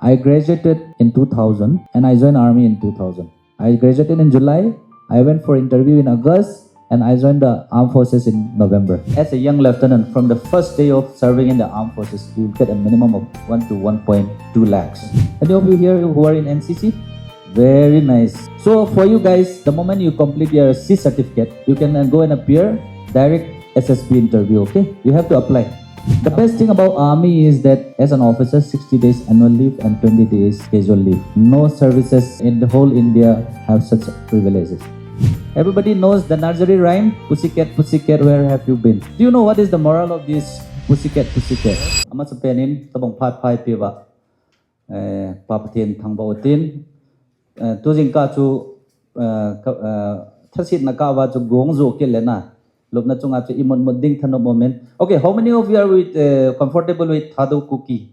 I graduated in 2000 and I joined army in 2000. I graduated in July. I went for interview in August and I joined the armed forces in November. As a young lieutenant, from the first day of serving in the armed forces, you get a minimum of 1 to 1.2 lakhs. Any of you here who are in NCC? Very nice. So for you guys, the moment you complete your C certificate, you can go and appear direct SSB interview, okay? You have to apply. The best thing about army is that as an officer, 60 days annual leave and 20 days casual leave. No services in the whole India have such privileges. Everybody knows the nursery rhyme, pussycat, pussycat, where have you been? Do you know what is the moral of this pussycat, pussycat? Ama sa penin, tabang pat pai piwa, papatin thang baotin, tuzing ka chu, thasit na ka wa chu gong zo ke lena. Okay, how many of you are comfortable with Thado cookie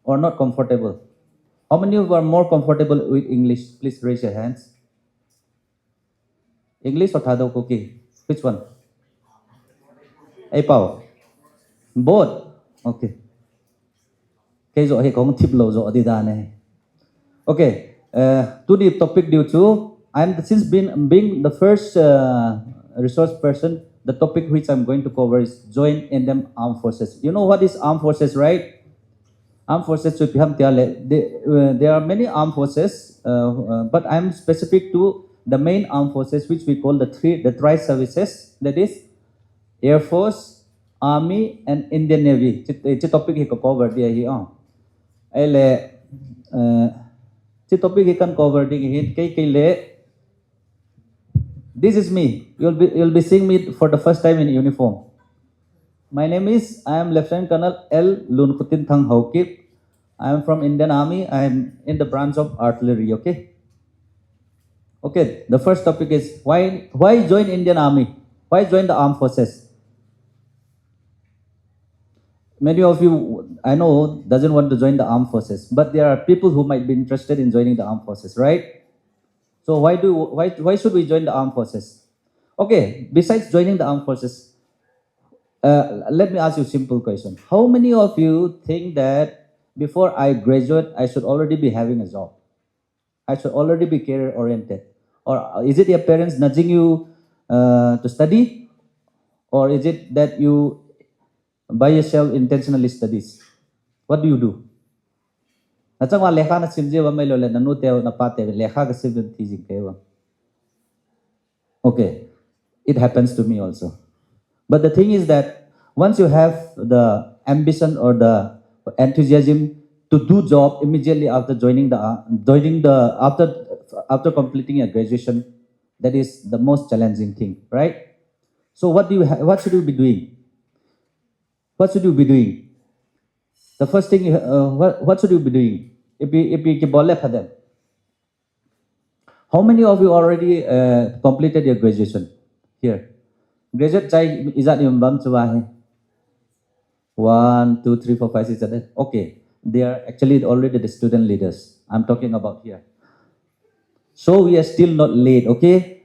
or not comfortable? How many of you are more comfortable with English? Please raise your hands. English or Thado cookie? Which one? Pao. Both. Okay. Okay. To the topic due to since being the first resource person, the topic which I'm going to cover is join Indian Armed Forces. You know what is armed forces, right? Armed forces, there are many armed forces, but I'm specific to the main armed forces, which we call the tri services. That is Air Force, Army, and Indian Navy. It's a topic he can cover here. This topic he can cover here. This is me. You'll be seeing me for the first time in uniform. My name is I am Lieutenant Colonel Lunkhotinthang Haokip. I am from Indian Army. I am in the branch of artillery. Okay. The first topic is why join Indian Army? Why join the armed forces? Many of you I know doesn't want to join the armed forces, but there are people who might be interested in joining the armed forces, right? So why should we join the armed forces? Okay, besides joining the armed forces, let me ask you a simple question. How many of you think that before I graduate, I should already be having a job? I should already be career oriented? Or is it your parents nudging you to study? Or is it that you by yourself intentionally studies? What do you do? Okay, it happens to me also. But the thing is that once you have the ambition or the enthusiasm to do job immediately after after completing your graduation, that is the most challenging thing, right? So what should you be doing? What should you be doing? The first thing, what should you be doing? How many of you already completed your graduation here? Graduate chai izat yumbam chuwa 1, 2, 3, 4, 5, 6, 7. Okay, they are actually already the student leaders. I'm talking about here. So we are still not late. Okay.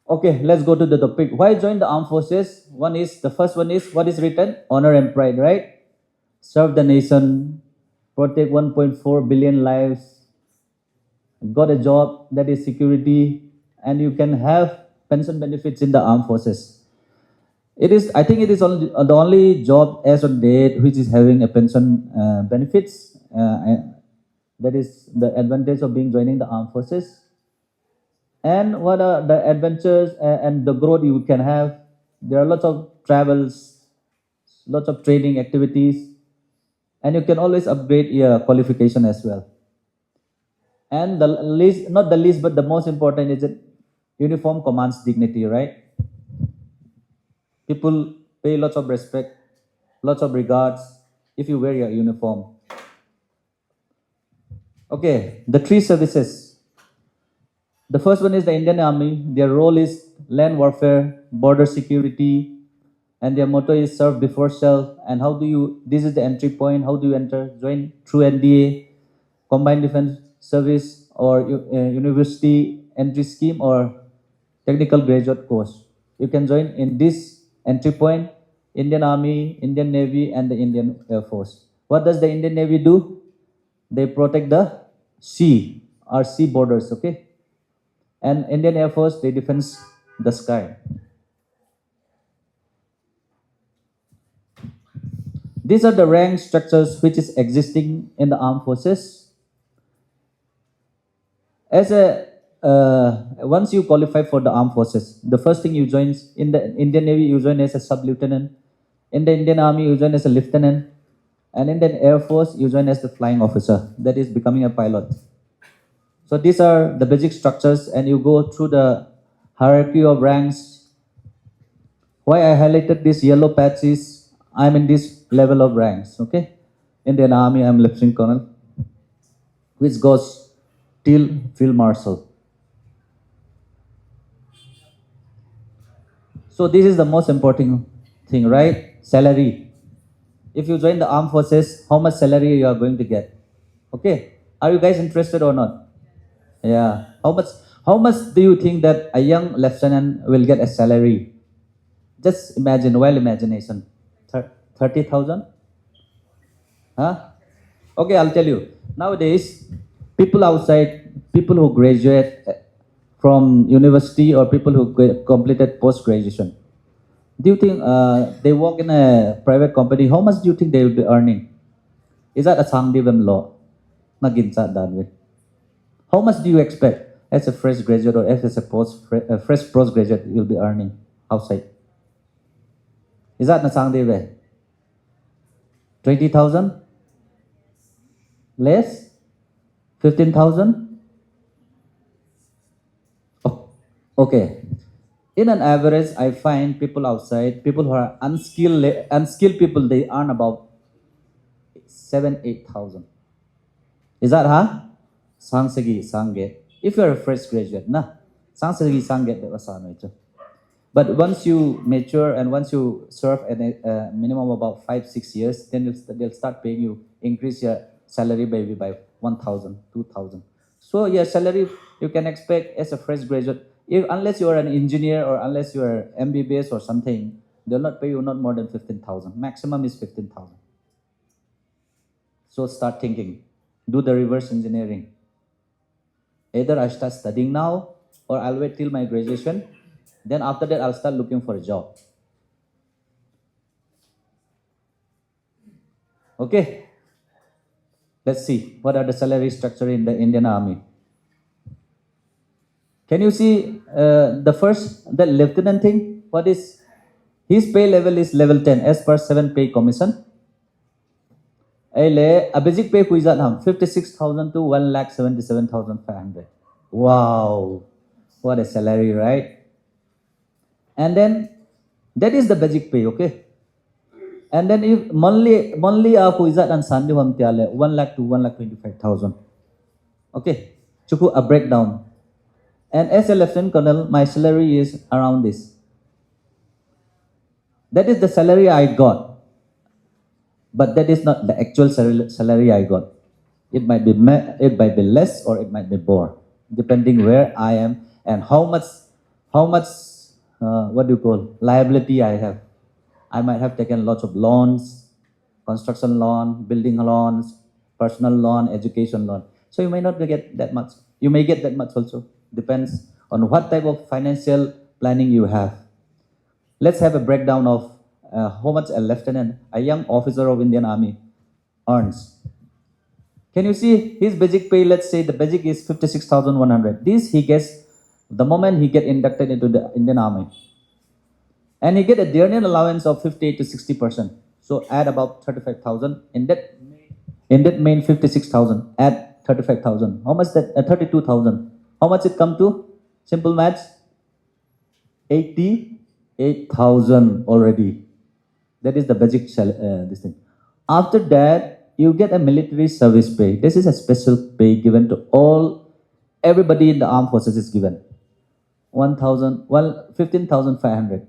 Okay, let's go to the topic. Why join the armed forces? The first one is what is written? Honor and pride, right? Serve the nation, protect 1.4 billion lives, got a job, that is security, and you can have pension benefits in the armed forces. I think it is only, the only job as on date which is having a pension benefits. That is the advantage of joining the armed forces. And what are the adventures and the growth you can have? There are lots of travels, lots of training activities, and you can always upgrade your qualification as well. And not the least, but the most important is that uniform commands dignity, right? People pay lots of respect, lots of regards if you wear your uniform. Okay, the three services. The first one is the Indian Army. Their role is land warfare, border security, and their motto is serve before self. And this is the entry point. How do you enter? Join through NDA, Combined Defense Service, or university entry scheme, or technical graduate course. You can join in this entry point: Indian Army, Indian Navy, and the Indian Air Force. What does the Indian Navy do? They protect the sea, our sea borders, okay? And Indian Air Force, they defends the sky. These are the rank structures which is existing in the armed forces. As a once you qualify for the armed forces, the first thing you join in the Indian Navy, you join as a sub lieutenant. In the Indian Army, you join as a lieutenant, and in the Air Force, you join as the flying officer. That is becoming a pilot. So these are the basic structures, and you go through the hierarchy of ranks. Why I highlighted this yellow patch is I'm in this level of ranks. Okay, Indian Army, I'm Lieutenant Colonel, which goes till Field Marshal. So this is the most important thing, right? Salary. If you join the armed forces, how much salary you are going to get? Okay, are you guys interested or not? Yeah. How much do you think that a young lieutenant will get a salary? Just imagine, well imagination. 30,000? Huh? Okay, I'll tell you. Nowadays, people outside, people who graduate from university or people who completed post graduation, do you think they work in a private company? How much do you think they will be earning? Is that a sangdivem law? Naginsa danwe. How much do you expect as a fresh graduate or as a fresh postgraduate you'll be earning outside? Is that nasangdivem? 20,000? Less? 15,000? Oh, okay. In an average, I find people outside, people who are unskilled people, they earn about 8,000. Is that Sangsagi Sanget. If you're a fresh graduate, Sangsagi Sanget the. But once you mature and once you serve at a minimum of about 5-6 years, then they'll start paying you, increase your salary maybe by 1,000, 2,000. So your salary you can expect as a fresh graduate, unless you are an engineer or unless you are MBBS or something, they'll not pay you not more than 15,000. Maximum is 15,000. So start thinking, do the reverse engineering. Either I start studying now or I'll wait till my graduation. Then after that, I'll start looking for a job. Okay. Let's see what are the salary structure in the Indian Army. Can you see the lieutenant thing? What is his pay level is level 10 as per 7 pay commission. A basic pay is 56,000 to 1,77,500. Wow, what a salary, right? And then that is the basic pay, okay? And then if monthly ako is that and Sunday 1 lakh to 1,25,000. Okay, chuku a breakdown. And as a lieutenant colonel, my salary is around this. That is the salary I got. But that is not the actual salary I got. It might be less or it might be more, depending where I am and how much liability I have. I might have taken lots of loans, construction loan, building loans, personal loan, education loan. So you may not get that much. You may get that much also. Depends on what type of financial planning you have. Let's have a breakdown of how much a lieutenant, a young officer of Indian Army, earns. Can you see his basic pay? Let's say the basic is 56,100. This he gets the moment he get inducted into the Indian Army. And he get a journey allowance of 58 to 60%. So add about 35,000. In that main 56,000, add 35,000. How much that? 32,000. How much it come to? Simple maths. 88,000 already. That is the basic this thing. After that, you get a military service pay. This is a special pay given to everybody in the armed forces is given. 15,500.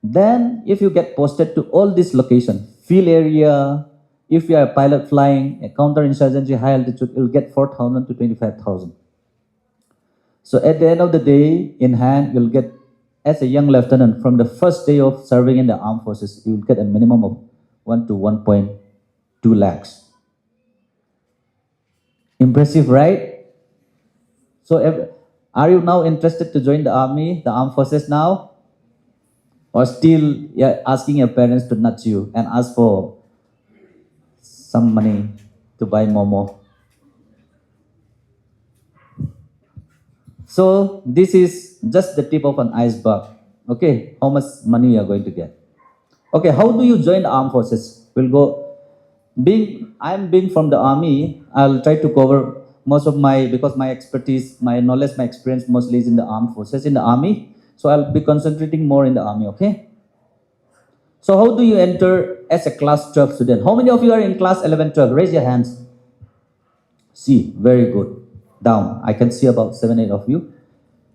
Then, if you get posted to all these locations, field area, if you are a pilot flying a counterinsurgency high altitude, you'll get 4,000 to 25,000. So at the end of the day, in hand, you'll get, as a young lieutenant, from the first day of serving in the armed forces, you'll get a minimum of 1 to 1.2 lakhs. Impressive, right? So, are you now interested to join the army, the armed forces now? Or still asking your parents to nudge you and ask for some money to buy momo? So, this is just the tip of an iceberg. Okay, how much money you are going to get. Okay, how do you join the armed forces? We'll go. I'm being from the army, I'll try to cover most of my, because my expertise, my knowledge, my experience mostly is in the armed forces, in the army. So I'll be concentrating more in the army, okay? So how do you enter as a class 12 student? How many of you are in class 11, 12? Raise your hands. See, very good. Down. I can see about 7, 8 of you.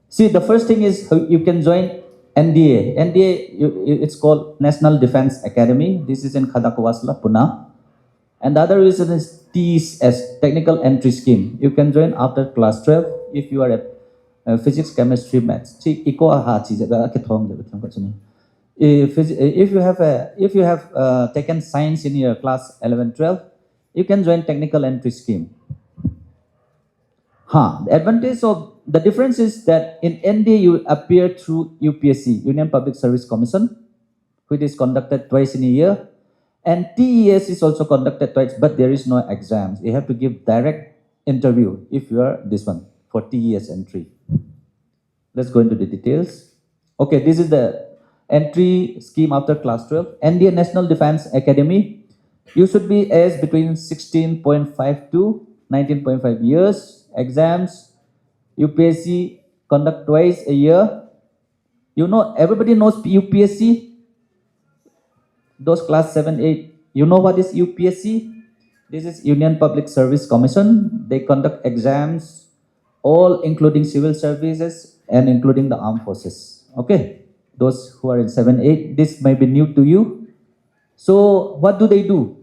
See, the first thing is you can join NDA. NDA, it's called National Defense Academy. This is in Khadakwasla, Pune. And the other reason is TES, Technical Entry Scheme. You can join after class 12 if you are a physics, chemistry, maths. If you have taken science in your class 11, 12, you can join Technical Entry Scheme. The advantage of the difference is that in NDA you appear through UPSC, Union Public Service Commission, which is conducted twice in a year. And TES is also conducted twice, but there is no exams. You have to give direct interview if you are this one for TES entry. Let's go into the details. Okay, this is the entry scheme after class 12. NDA National Defense Academy. You should be aged between 16.5 to 19.5 years. Exams, UPSC conduct twice a year. You know, everybody knows UPSC. Those class 7, 8, you know what is UPSC? This is Union Public Service Commission. They conduct exams, all including civil services and including the armed forces. Okay, those who are in 7, 8, this may be new to you. So what do they do?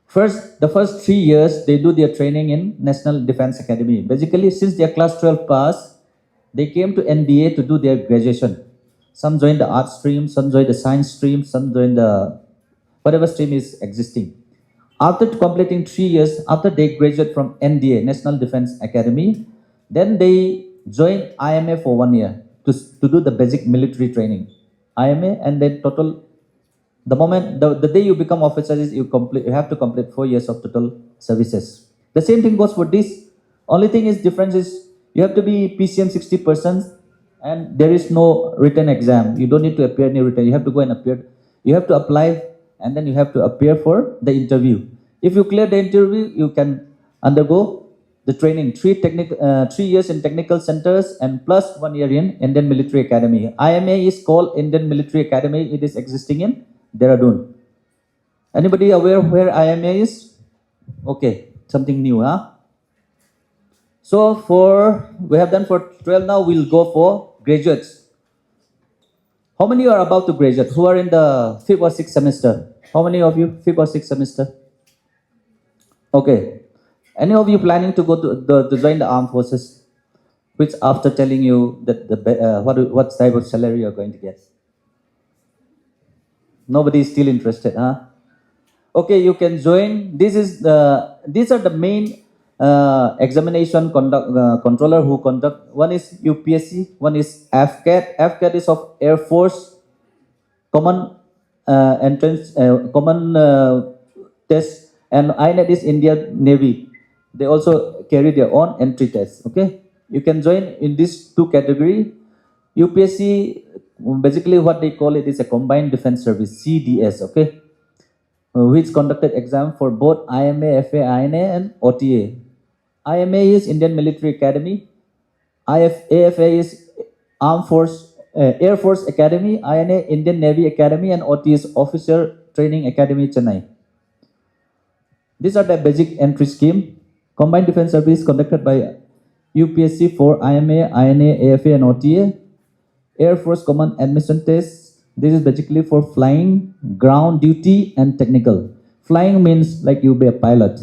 First, the first 3 years, they do their training in National Defense Academy. Basically, since their class 12 pass, they came to NDA to do their graduation. Some join the art stream, some join the science stream, some join the whatever stream is existing. After completing 3 years, after they graduate from NDA, National Defense Academy, then they join IMA for 1 year to do the basic military training. IMA, and then total, the moment, the day you become officer is you have to complete 4 years of total services. The same thing goes for this. Only thing is difference is you have to be PCM 60%. And there is no written exam. You don't need to appear any written. You have to go and appear. You have to apply and then you have to appear for the interview. If you clear the interview, you can undergo the training. 3 years in technical centers and plus 1 year in Indian Military Academy. IMA is called Indian Military Academy. It is existing in Dehradun. Anybody aware where IMA is? Okay, something new, huh? So we have done for 12, now we'll go for graduates. How many are about to graduate? Who are in the 5th or 6th semester? How many of you 5th or 6th semester? Okay. Any of you planning to go to join the armed forces? Which after telling you that what type of salary you're going to get? Nobody is still interested, huh? Okay, you can join. These are the main examination controller who conduct. One is UPSC, one is FCAT. FCAT is of Air Force Common Entrance Common Test, and INET is Indian Navy. They also carry their own entry test. Okay, you can join in these two category. UPSC, basically what they call it is a Combined Defense Service, CDS. Okay, which conducted exam for both IMA, FA, INA, and OTA. IMA is Indian Military Academy. AFA is Air Force Academy. INA, Indian Navy Academy, and OTA is Officer Training Academy, Chennai. These are the basic entry scheme. Combined Defense Service conducted by UPSC for IMA, INA, AFA, and OTA. Air Force Common Admission Test. This is basically for flying, ground duty, and technical. Flying means like you'll be a pilot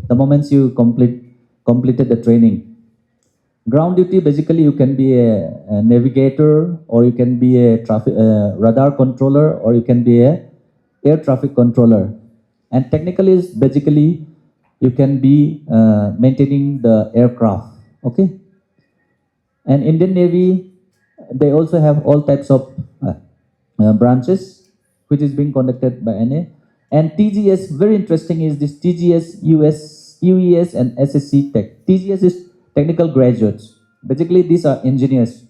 the moment you completed the training. Ground duty, basically you can be a navigator, or you can be a radar controller, or you can be a air traffic controller. And technical is basically you can be maintaining the aircraft. Okay. And Indian Navy, they also have all types of branches, which is being conducted by NA. And TGS, very interesting is this TGS, UES, and SSC Tech. TGS is technical graduates. Basically, these are engineers.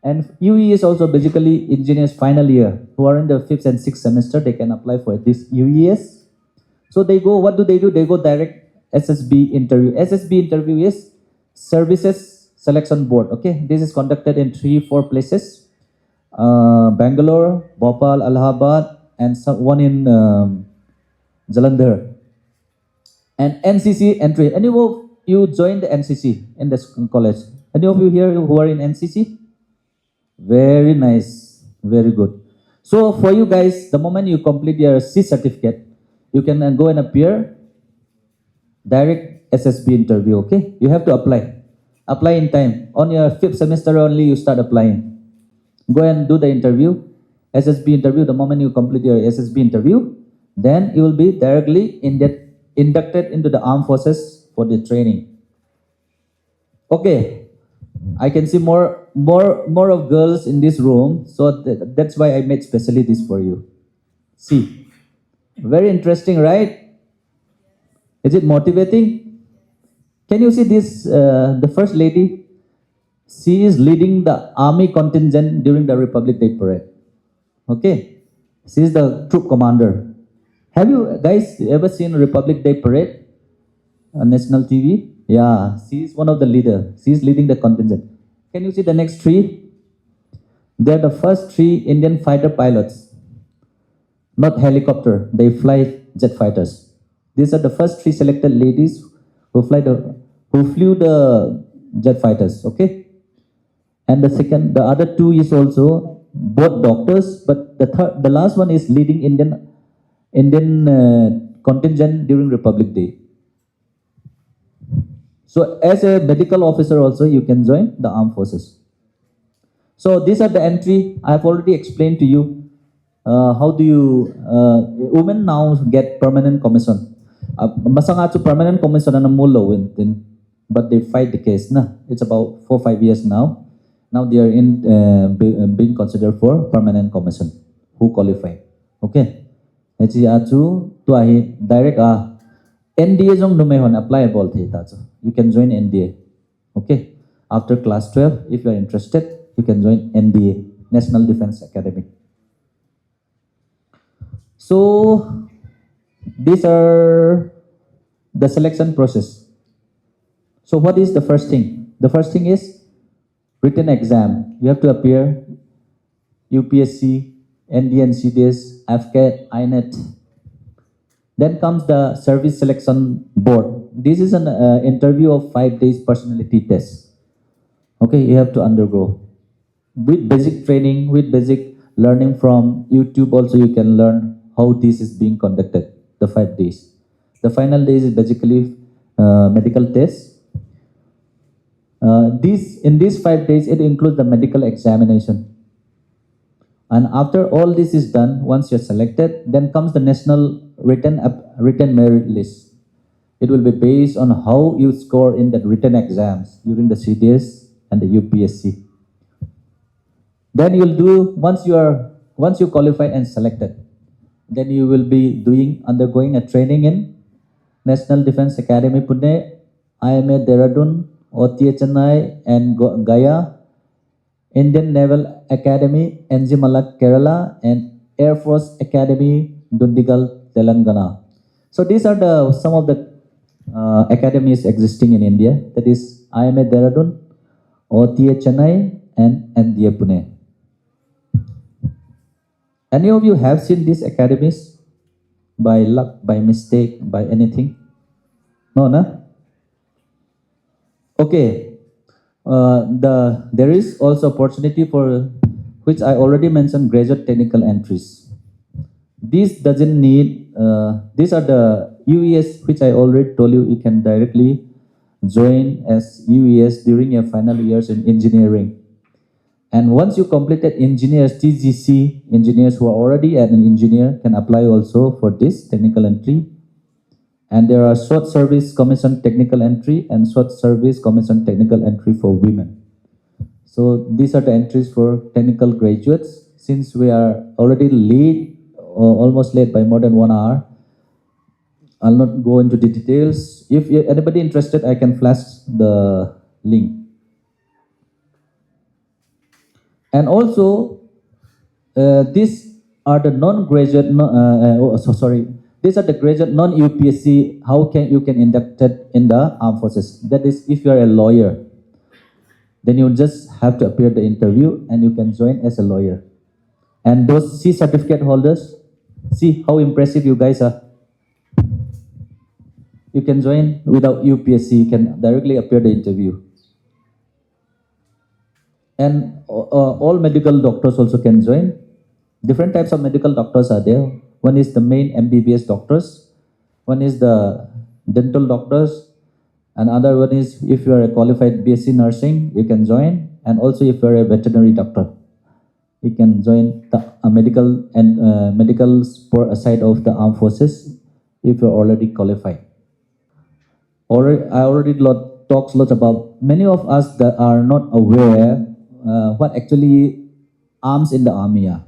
And UE is also basically engineers final year who are in the 5th and 6th semester. They can apply for this UES. So they go, what do? They go direct SSB interview. SSB interview is Services Selection Board. Okay, this is conducted in 3-4 places: Bangalore, Bhopal, Allahabad, and one in Jalandhar. And NCC entry. Any of you joined the NCC in the college? Any of you here who are in NCC? Very nice, very good. So for you guys, the moment you complete your C certificate, you can go and appear direct SSB interview. Okay, you have to apply in time. On your 5th semester only, you start applying. Go and do the interview, SSB interview. The moment you complete your SSB interview, then you will be directly inducted into the armed forces for the training. Okay, I can see more of girls in this room, so that's why I made specially this for you. See, very interesting, right? Is it motivating? Can you see this? The first lady, she is leading the army contingent during the Republic Day parade. Okay, she is the troop commander. Have you guys ever seen Republic Day parade on national TV? Yeah, she is one of the leaders. She is leading the contingent. Can you see the next 3? They are the first 3 Indian fighter pilots. Not helicopter, they fly jet fighters. These are the first 3 selected ladies who flew the jet fighters. Okay, and the other 2 is also both doctors, but the last one is leading Indian contingent during Republic Day. So as a medical officer also, you can join the armed forces. So these are the entry. I have already explained to you how do you women now get permanent commission. Masanga to permanent commission na mulo wintin, but they fight the case na. It's about 4-5 years now. Now they are being considered for permanent commission. Who qualify? Okay. Echi achu to ahi direct NDA jong numehon applicable the tacho. You can join NDA. Okay. After class 12, if you are interested, you can join NDA, National Defense Academy. So these are the selection process. So what is the first thing? The first thing is written exam. You have to appear UPSC, NDN, CDS, AFCAT, INET. Then comes the Service Selection Board. This is an interview of 5 days personality test. Okay, you have to undergo. With basic training, with basic learning from YouTube also, you can learn how this is being conducted, the 5 days. The final days is basically medical test. In these 5 days, it includes the medical examination. And after all this is done, once you're selected, then comes the national written merit list. It will be based on how you score in the written exams during the CDS and the UPSC. Then you'll do, once you qualify and selected, then you will be undergoing a training in National Defense Academy Pune, IMA Dehradun, OTA Chennai, and Gaya, Indian Naval Academy, NG Malak, Kerala, and Air Force Academy, Dundigal, Telangana. So these are some of the academies existing in India. That is IMA Dehradun, OTA Chennai, and NDA Pune. Any of you have seen these academies by luck, by mistake, by anything? No, no? Okay. There is also opportunity for which I already mentioned, graduate technical entries. This doesn't need, these are the UES which I already told you can directly join as UES during your final years in engineering. And once you completed engineers, TGC engineers who are already an engineer can apply also for this technical entry. And there are short service commission technical entry and short service commission technical entry for women. So these are the entries for technical graduates. Since we are already late, almost late by more than 1 hour, I'll not go into the details. If anybody interested, I can flash the link. And also, these are the non-graduate, these are the graduate non-UPSC, how can you can inducted in the armed forces. That is, if you are a lawyer, then you just have to appear the interview and you can join as a lawyer. And those C certificate holders, see how impressive you guys are. You can join without UPSC, you can directly appear the interview. And all medical doctors also can join. Different types of medical doctors are there. One is the main MBBS doctors, one is the dental doctors, and other one is if you are a qualified BSc nursing, you can join. And also if you are a veterinary doctor, you can join the medical and medical side of the armed forces if you are already qualified. I already talks lots about many of us that are not aware what actually arms in the army are.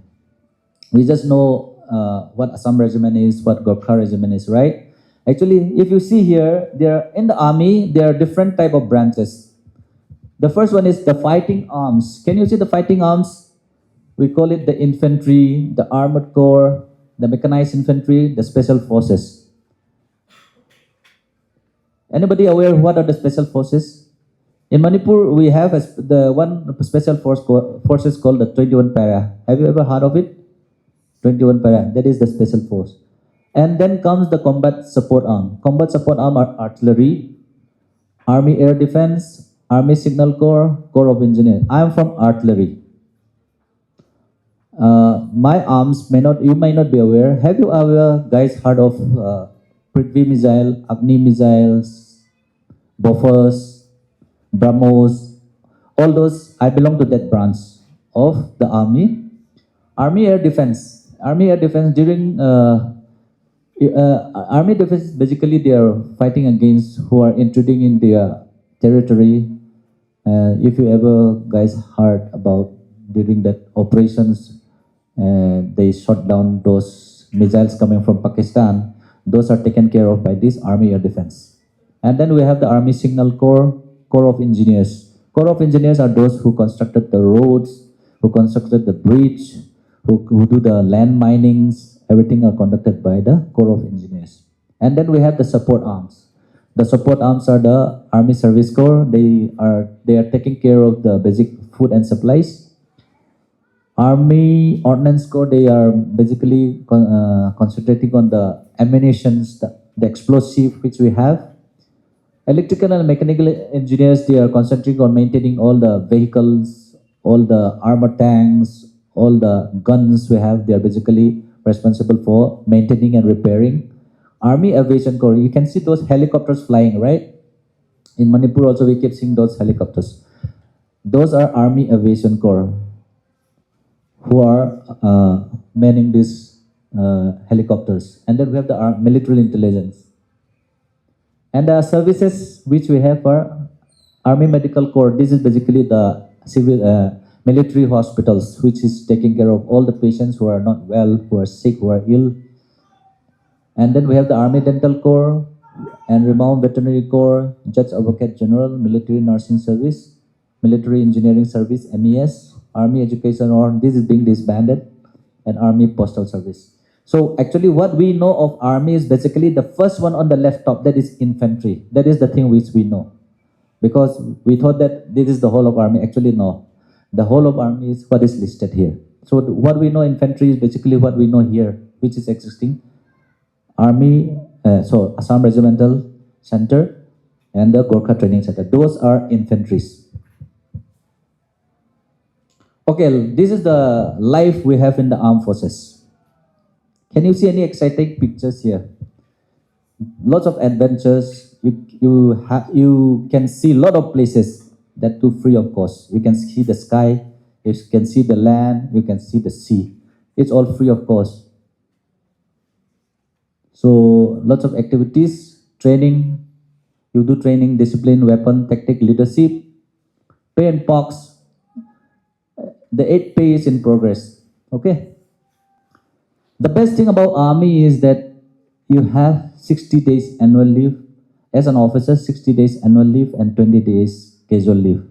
We just know what Assam regiment is, what Gorkha regiment is, right? Actually, if you see here, there in the army, there are different type of branches. The first one is the fighting arms. Can you see the fighting arms? We call it the infantry, the armored corps, the mechanized infantry, the special forces. Anybody aware what are the special forces? In Manipur, we have the one special forces called the 21 Para. Have you ever heard of it? 21 Para, that is the special force. And then comes the combat support arm. Combat support arm are artillery, Army Air Defense, Army Signal Corps, Corps of Engineers. I am from artillery. My arms you may not be aware. Have you ever guys heard of Prithvi missile, Agni missiles, Bofors, BrahMos? All those, I belong to that branch of the army. Army Air Defense. Army Air Defense during Army Defense, basically they are fighting against who are intruding in their territory. If you ever guys heard about during that operations, they shot down those missiles coming from Pakistan. Those are taken care of by this Army Air Defense. And then we have the Army Signal Corps, Corps of Engineers. Corps of Engineers are those who constructed the roads, who constructed the bridge, who do the land minings. Everything are conducted by the Corps of Engineers. And then we have the support arms. The support arms are the Army Service Corps. They are taking care of the basic food and supplies. Army Ordnance Corps, they are basically concentrating on the ammunitions, the explosive which we have. Electrical and mechanical engineers, they are concentrating on maintaining all the vehicles, all the armor tanks, all the guns we have. They are basically responsible for maintaining and repairing. Army Aviation Corps, you can see those helicopters flying, right? In Manipur also we keep seeing those helicopters. Those are Army Aviation Corps who are manning these helicopters. And then we have the military intelligence. And the services which we have are Army Medical Corps. This is basically the civil military hospitals, which is taking care of all the patients who are not well, who are sick, who are ill. And then we have the Army Dental Corps and Renowned Veterinary Corps, Judge Advocate General, Military Nursing Service, Military Engineering Service, MES, Army Education, or this is being disbanded, and Army Postal Service. So actually what we know of Army is basically the first one on the left top, that is infantry. That is the thing which we know. Because we thought that this is the whole of Army. Actually no. The whole of Army is what is listed here. So what we know infantry is basically what we know here, which is existing. Army, so Assam Regimental Center and the Gorkha Training Center. Those are infantries. Okay, this is the life we have in the armed forces. Can you see any exciting pictures here? Lots of adventures. You can see a lot of places that too free of cost. You can see the sky, you can see the land, you can see the sea. It's all free of cost. So lots of activities training. You do training, discipline, weapon, tactic, leadership, pay and pox. The 8 pay is in progress. Okay. The best thing about army is that you have 60 days annual leave. As an officer, 60 days annual leave and 20 days casual leave.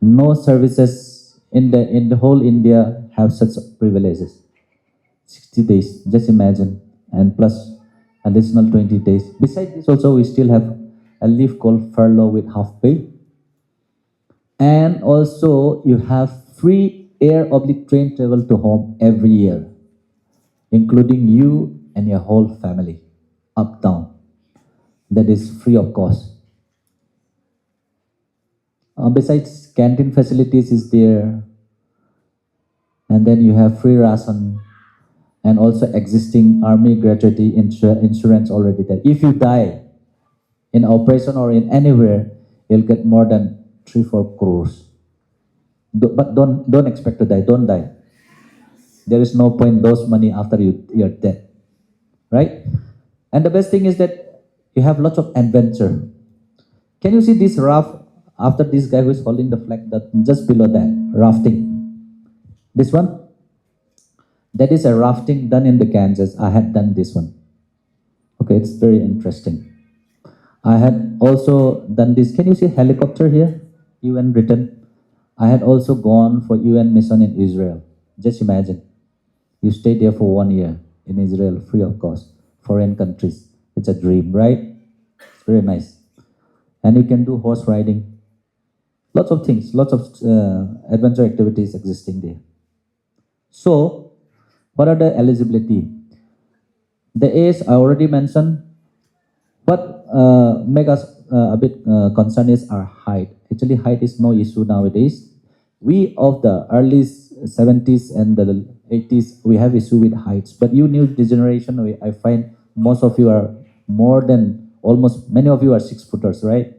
No services in the whole India have such privileges. 60 days, just imagine, and plus additional 20 days. Besides this, also we still have a leave called furlough with half pay, and also you have free air oblique train travel to home every year, including you and your whole family, up down. That is free of cost. Besides, canteen facilities is there, and then you have free ration, and also existing army gratuity insurance already there. If you die in operation or in anywhere, you'll get more than 3-4 crores. But don't expect to die. Don't die. There is no point those money after you're dead, right? And the best thing is that you have lots of adventure. Can you see this raft after this guy who is holding the flag? That just below that rafting. This one. That is a rafting done in the Kansas. I had done this one. Okay, it's very interesting. I had also done this. Can you see helicopter here? UN written. I had also gone for UN mission in Israel. Just imagine. You stay there for 1 year in Israel, free of cost. Foreign countries. It's a dream, right? It's very nice. And you can do horse riding. Lots of things, lots of adventure activities existing there. So, what are the eligibility? The age I already mentioned. What make us a bit concerned is our height. Actually, height is no issue nowadays. We of the early 70s and the 80s, we have issue with heights. But you new generation, I find most of you are more than, almost many of you are 6-footers, right?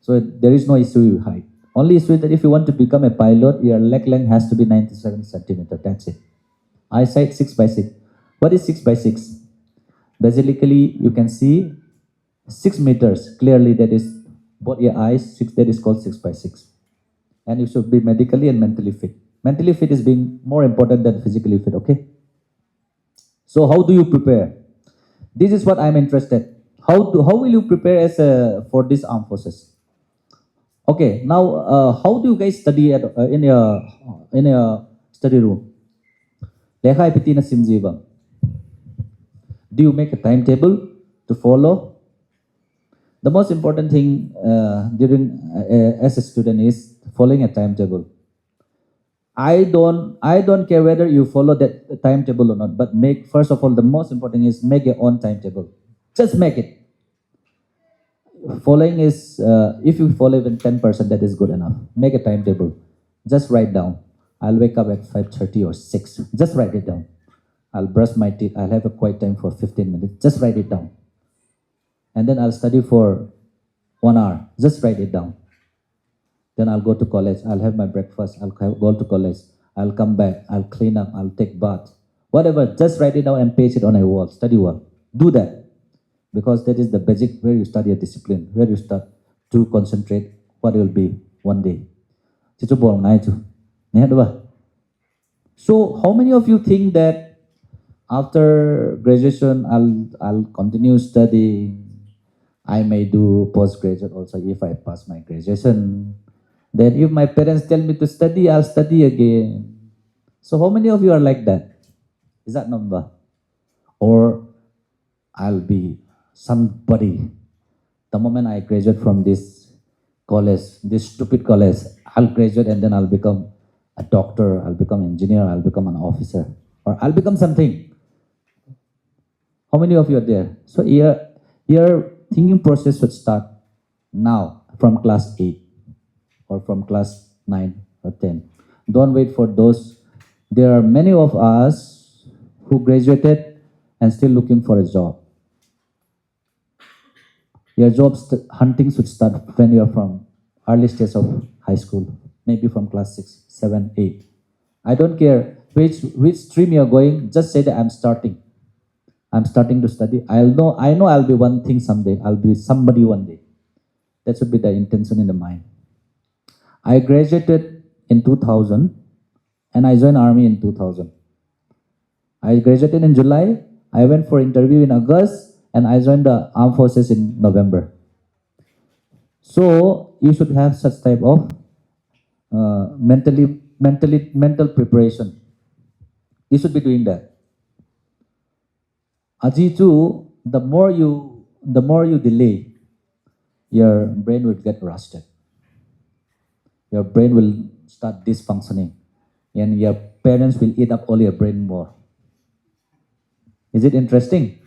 So there is no issue with height. Only issue is that if you want to become a pilot, your leg length has to be 97 centimeters. That's it. Eyesight 6x6. What is 6x6? Basically, you can see 6 meters clearly. That is both your eyes. 6. That is called 6x6. And you should be medically and mentally fit. Mentally fit is being more important than physically fit. Okay. So how do you prepare? This is what I'm interested. How will you prepare as for these armed forces? Okay. Now, how do you guys study at in your study room? Do you make a timetable to follow? The most important thing as a student is following a timetable. I don't care whether you follow that timetable or not, but first of all, the most important is make your own timetable. Just make it. Following is, if you follow even 10%, that is good enough. Make a timetable. Just write down. I'll wake up at 5:30 or 6. Just write it down. I'll brush my teeth. I'll have a quiet time for 15 minutes. Just write it down. And then I'll study for 1 hour. Just write it down. Then I'll go to college. I'll have my breakfast. I'll go to college. I'll come back. I'll clean up. I'll take bath. Whatever. Just write it down and paste it on a wall. Study wall. Do that. Because that is the basic where you study a discipline. Where you start to concentrate what will be one day. So how many of you think that after graduation I'll continue studying? I may do postgraduate also if I pass my graduation. Then if my parents tell me to study, I'll study again. So how many of you are like that? Is that number? Or I'll be somebody. The moment I graduate from this college, this stupid college, I'll graduate and then I'll become a doctor, I'll become an engineer, I'll become an officer, or I'll become something. How many of you are there? So your thinking process should start now from class 8 or from class 9 or 10. Don't wait for those. There are many of us who graduated and still looking for a job. Your job hunting should start when you are from early stage of high school, maybe from class 6, 7, 8. I don't care which stream you are going, just say that I'm starting. I'm starting to study. I know I'll be one thing someday. I'll be somebody one day. That should be the intention in the mind. I graduated in 2000 and I joined army in 2000. I graduated in July. I went for interview in August and I joined the armed forces in November. So you should have such type of mental preparation. You should be doing that. Ajitu, the more you delay, your brain will get rusted. Your brain will start dysfunctioning, and your parents will eat up all your brain more. Is it interesting?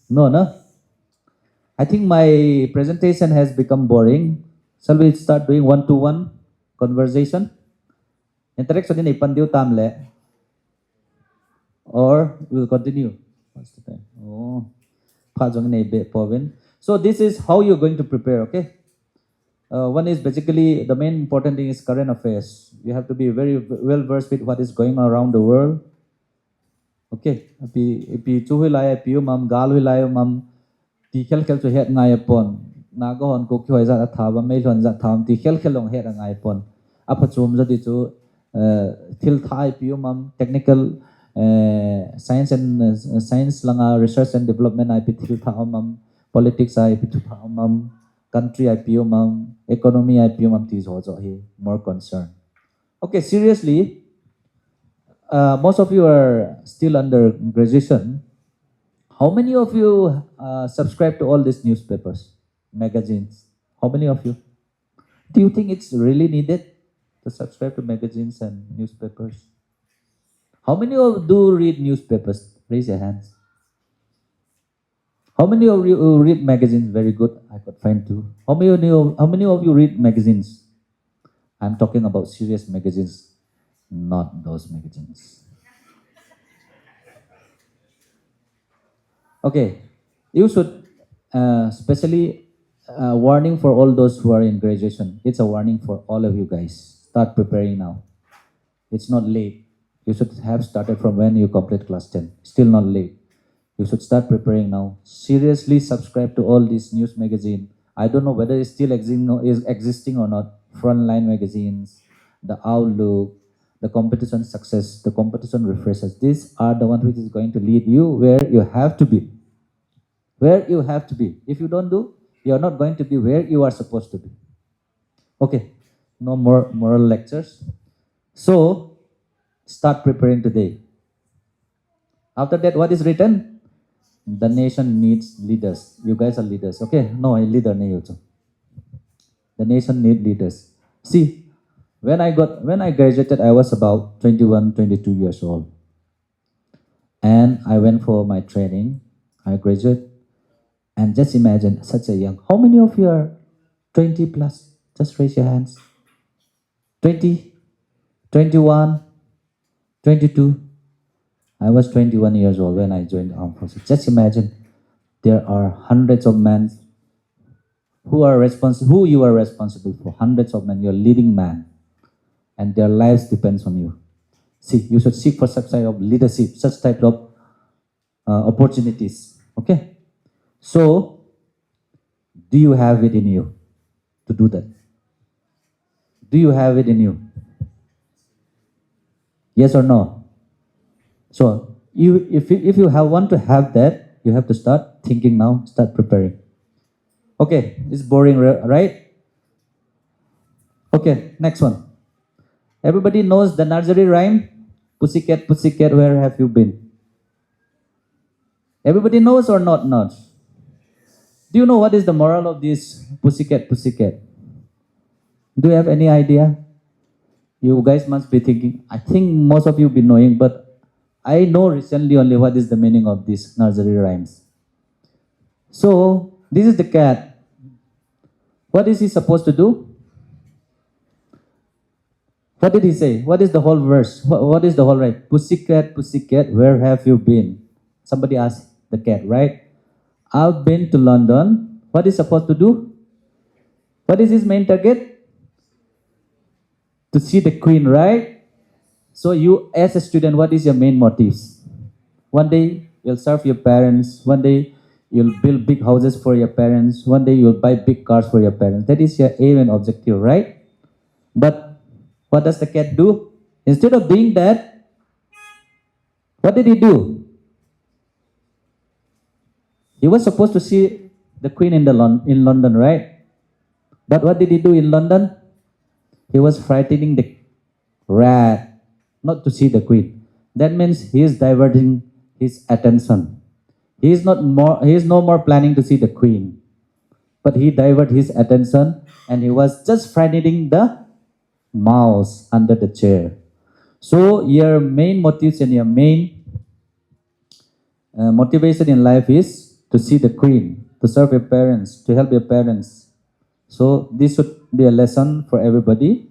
No, no. I think my presentation has become boring. Shall we start doing one-to-one conversation? Interaction in ipandiw tamle, or we'll continue. What's the time? Oh, pajong na ibe povin. So this is how you're going to prepare. Okay. One is basically the main important thing is current affairs. You have to be very well versed with what is going on around the world. Okay, ipi chuhilaya piu mam galhilaya mam ti khel khel chu het ngai pon na go hon ko khoi za thaba mai lon za tham ti khel khelong het ngai pon apa chum za ti chu thil thai piu mam technical science and science langa research and development I pi thil tha mam politics I pi thu tha mam country IPO mam economy IPO mam ti zo hi more concern. Okay, seriously, most of you are still under graduation. How many of you subscribe to all these newspapers, magazines? How many of you? Do you think it's really needed to subscribe to magazines and newspapers? How many of you do read newspapers? Raise your hands. How many of you read magazines? Very good. I could find two. How many of you read magazines? I'm talking about serious magazines, not those magazines. Okay, you should, especially warning for all those who are in graduation. It's a warning for all of you guys. Start preparing now. It's not late. You should have started from when you complete class 10. Still not late. You should start preparing now. Seriously subscribe to all these news magazine. I don't know whether it's still existing or not. Frontline magazines, the Outlook, the competition success, the competition refreshers. These are the ones which is going to lead you where you have to be. Where you have to be. If you don't do, you are not going to be where you are supposed to be. Okay, no more moral lectures. So, start preparing today. After that, what is written? The nation needs leaders. You guys are leaders. Okay? No, a leader nahi ho. The nation needs leaders. See, when I graduated, I was about 21, 22 years old. And I went for my training. I graduated. And just imagine, such a young. How many of you are 20 plus? Just raise your hands. 20, 21, 22. I was 21 years old when I joined the armed forces. Just imagine, there are hundreds of men who you are responsible for. Hundreds of men, you're leading man, and their lives depends on you. See, you should seek for such type of leadership, such type of opportunities. Okay, so do you have it in you to do that? Do you have it in you? Yes or no? So, if you want to have that, you have to start thinking now, start preparing. Okay, it's boring, right? Okay, next one. Everybody knows the nursery rhyme? Pussycat, pussycat, where have you been? Everybody knows or not knows? Do you know what is the moral of this pussycat, pussycat? Do you have any idea? You guys must be thinking, I think most of you be knowing, but I know recently only what is the meaning of these nursery rhymes. So, this is the cat. What is he supposed to do? What did he say? What is the whole verse? What is the whole rhyme? Pussycat, pussycat, where have you been? Somebody asked the cat, right? I've been to London. What is supposed to do? What is his main target? To see the queen, right? So you, as a student, what is your main motives? One day, you'll serve your parents. One day, you'll build big houses for your parents. One day, you'll buy big cars for your parents. That is your aim and objective, right? But what does the cat do? Instead of doing that, what did he do? He was supposed to see the queen in London, right? But what did he do in London? He was frightening the rat not to see the queen. That means he is diverting his attention. He is no more planning to see the queen. But he diverted his attention and he was just frightening the mouse under the chair. So your main motives and your main motivation in life is to see the queen, to serve your parents, to help your parents. So this should be a lesson for everybody.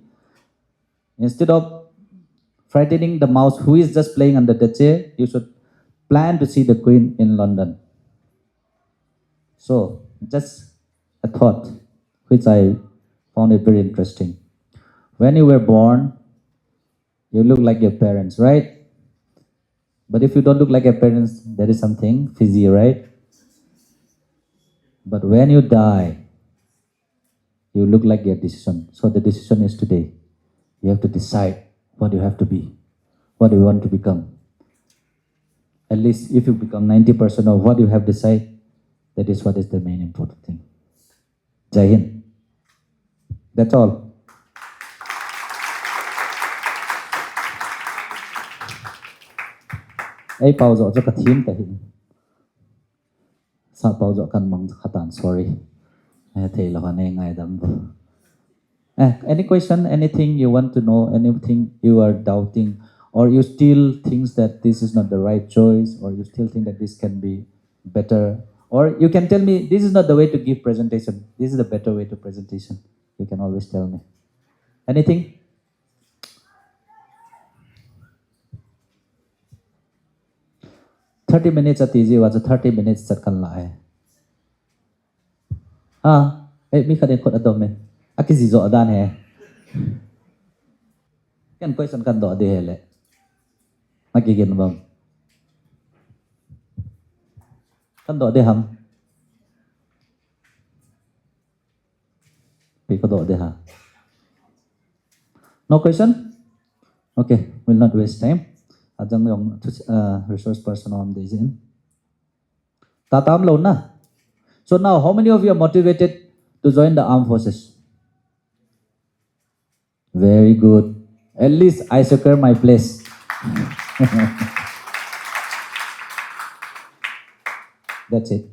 Instead of frightening the mouse who is just playing under the chair, you should plan to see the queen in London. So just a thought which I found it very interesting. When you were born, you look like your parents, right? But if you don't look like your parents, there is something fizzy, right? But when you die, you look like your decision. So the decision is today. You have to decide what you have to be, what you want to become. At least if you become 90% of what you have decided, that is what is the main important thing. Jai Hind. That's all. Ay pauzo cho ka thim ta hin. Sa pauzo kan mang khatan sorry. Thầy là hoàn ngai dam. Any question, anything you want to know, anything you are doubting, or you still think that this is not the right choice, or you still think that this can be better, or you can tell me this is not the way to give presentation, this is the better way to presentation. You can always tell me. Anything? "30 minutes at easy was 30 minutes at kan lai." Mi khaden khot adom me. Akisi zo adan he. Kan question kan do de hele. Magiging bang. Kan do de ham. Pi ko do de ha. No question? Okay, we'll not waste time. Ajang yung resource person on this in. Tatam lo na. So now, how many of you are motivated to join the armed forces? Very good. At least I secure my place. That's it.